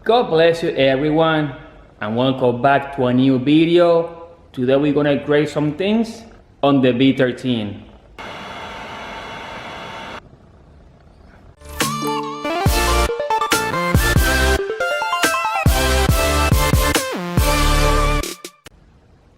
God bless you everyone, and welcome back to a new video. Today we're gonna grade some things on the B13.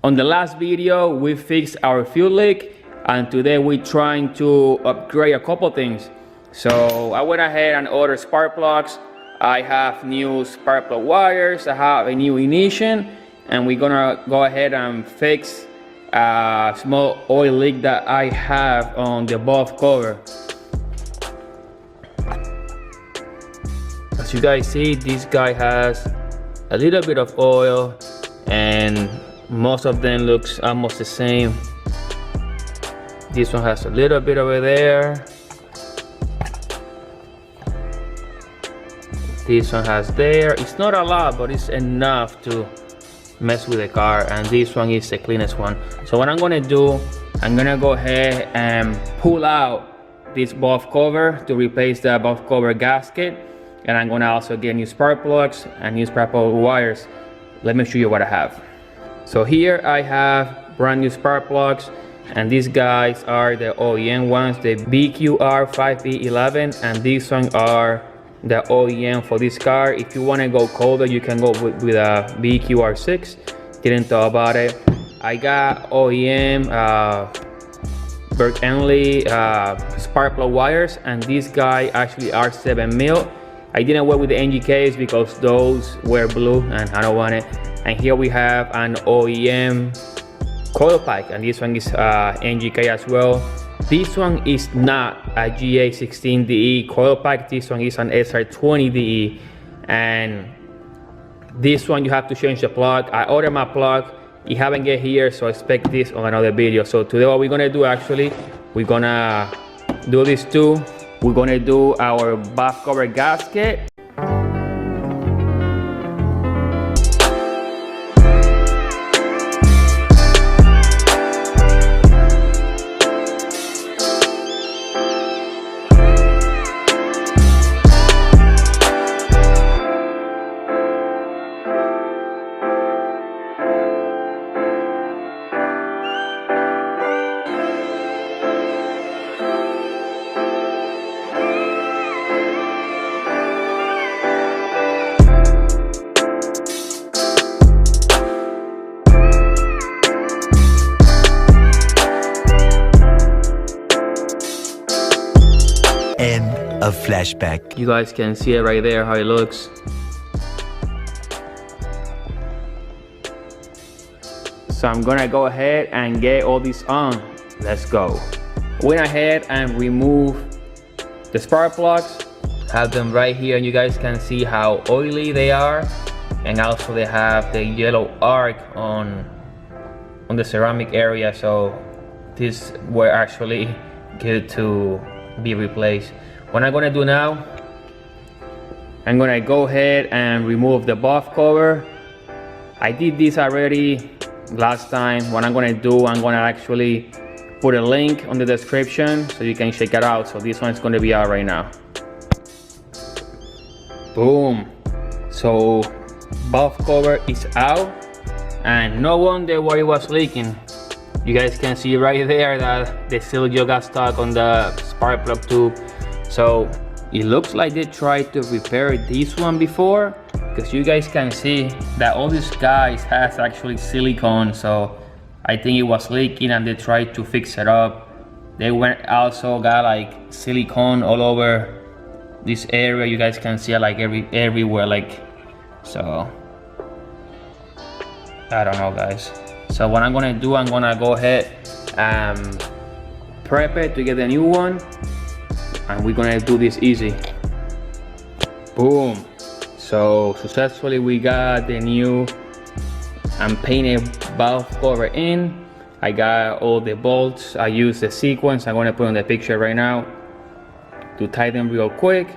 On the last video we fixed our fuel leak, and today we're trying to upgrade a couple things. So I went ahead and ordered spark plugs. I have new spark plug wires, I have a new ignition, and we're gonna go ahead and fix a small oil leak that I have on the valve cover. As you guys see, this guy has a little bit of oil and most of them looks almost the same. This one has a little bit over there. This one has there. It's not a lot, but it's enough to mess with the car. And this one is the cleanest one. So what I'm gonna do, I'm gonna go ahead and pull out this valve cover to replace the valve cover gasket. And I'm gonna also get new spark plugs and new spark plug wires. Let me show you what I have. So here I have brand new spark plugs. And these guys are the OEM ones, the BQR5E11. And these ones are the OEM for this car. If you want to go colder, you can go with a BQR6. Didn't thought about it. I got OEM Berkeley spark plug wires, and these guys actually are 7mm. I didn't work with the NGKs because those were blue and I don't want it. And here we have an OEM coil pack, and this one is NGK as well. This one is not a GA16DE coil pack. This one is an SR20DE, and this one you have to change the plug. I ordered my plug, it haven't get here, so expect this on another video. So today what we're gonna do, actually we're gonna do this too. We're gonna do our valve cover gasket. End of flashback. You guys can see it right there how it looks. So I'm gonna go ahead and get all this on. Let's go. Went ahead and remove the spark plugs. Have them right here, and you guys can see how oily they are. And also they have the yellow arc on the ceramic area, so these were actually good to be replaced. What I'm gonna do now, I'm gonna go ahead and remove the valve cover. I did this already last time. What I'm gonna do, I'm gonna actually put a link on the description so you can check it out. So this one's gonna be out right now. Boom. So valve cover is out, and no wonder why it was leaking. You guys can see right there that the seal joint got stuck on the spark plug tube. So it looks like they tried to repair this one before, because you guys can see that all these guys has actually silicone. So I think it was leaking and they tried to fix it up. They went also got like silicone all over this area. You guys can see like everywhere, like, so I don't know, guys. So what I'm gonna do, I'm gonna go ahead and prep it to get the new one, and we're gonna do this easy. Boom. So successfully we got the new and painted valve cover in. I got all the bolts. I used the sequence. I'm gonna put on the picture right now to tighten real quick.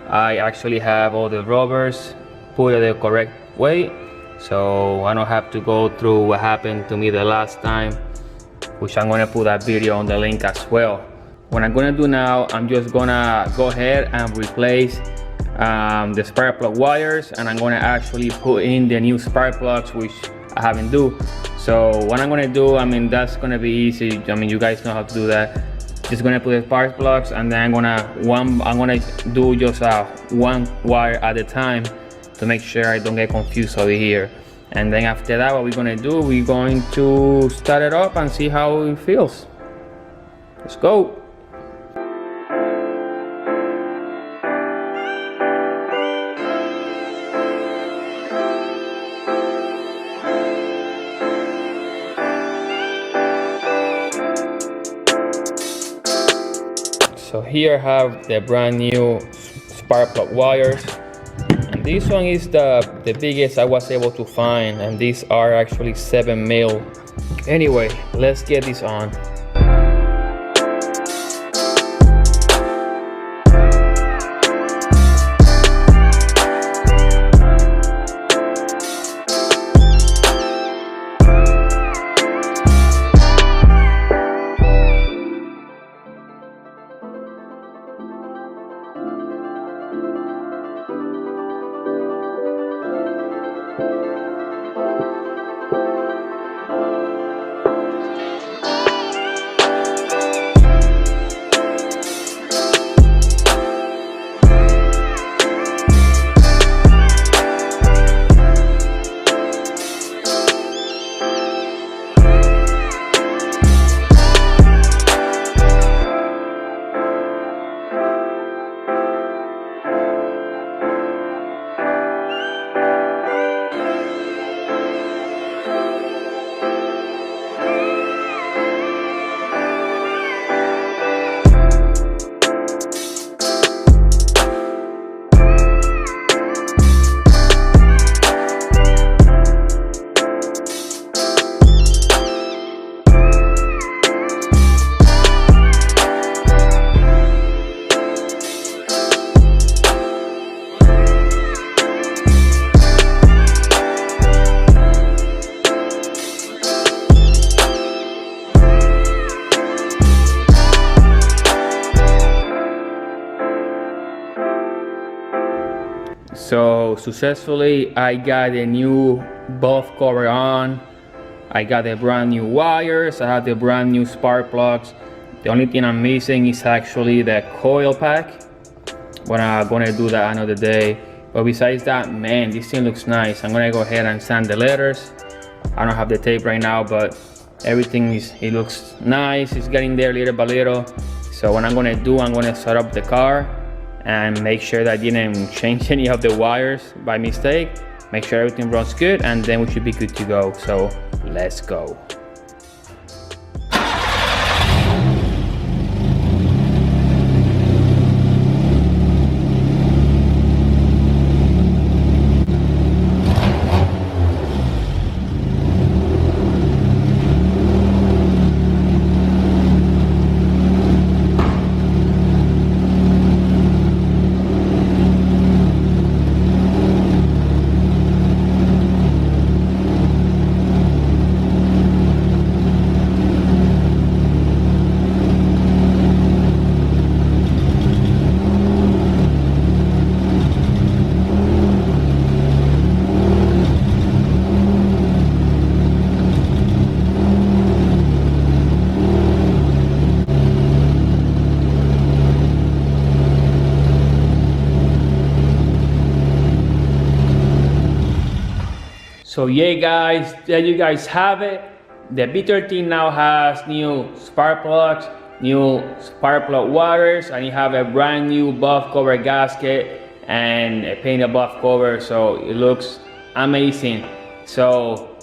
I actually have all the rubbers put the correct way, so I don't have to go through what happened to me the last time, which I'm gonna put that video on the link as well. What I'm gonna do now, I'm just gonna go ahead and replace the spark plug wires, and I'm gonna actually put in the new spark plugs, which I haven't do. So what I'm gonna do, I mean, that's gonna be easy. I mean, you guys know how to do that. Just gonna put the spark plugs, and then I'm gonna do just one wire at a time to make sure I don't get confused over here. And then after that, what we're gonna do, we're going to start it up and see how it feels. Let's go. So here I have the brand new spark plug wires, and this one is the biggest I was able to find, and these are actually 7 mil. Anyway, let's get this on. So successfully I got a new bulb cover on. I got the brand new wires, I have the brand new spark plugs. The only thing I'm missing is actually the coil pack, but I'm gonna do that another day. But besides that, man, this thing looks nice. I'm gonna go ahead and sand the letters. I don't have the tape right now, but everything it looks nice. It's getting there little by little. So what I'm gonna do, I'm gonna set up the car and make sure that I didn't change any of the wires by mistake. Make sure everything runs good, and then we should be good to go. So let's go. So yeah guys, there you guys have it. The B13 now has new spark plugs, new spark plug wires, and you have a brand new buff cover gasket and a painted buff cover, so it looks amazing. So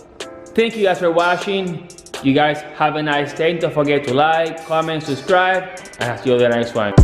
thank you guys for watching. You guys have a nice day. Don't forget to like, comment, subscribe, and I'll see you on the next one.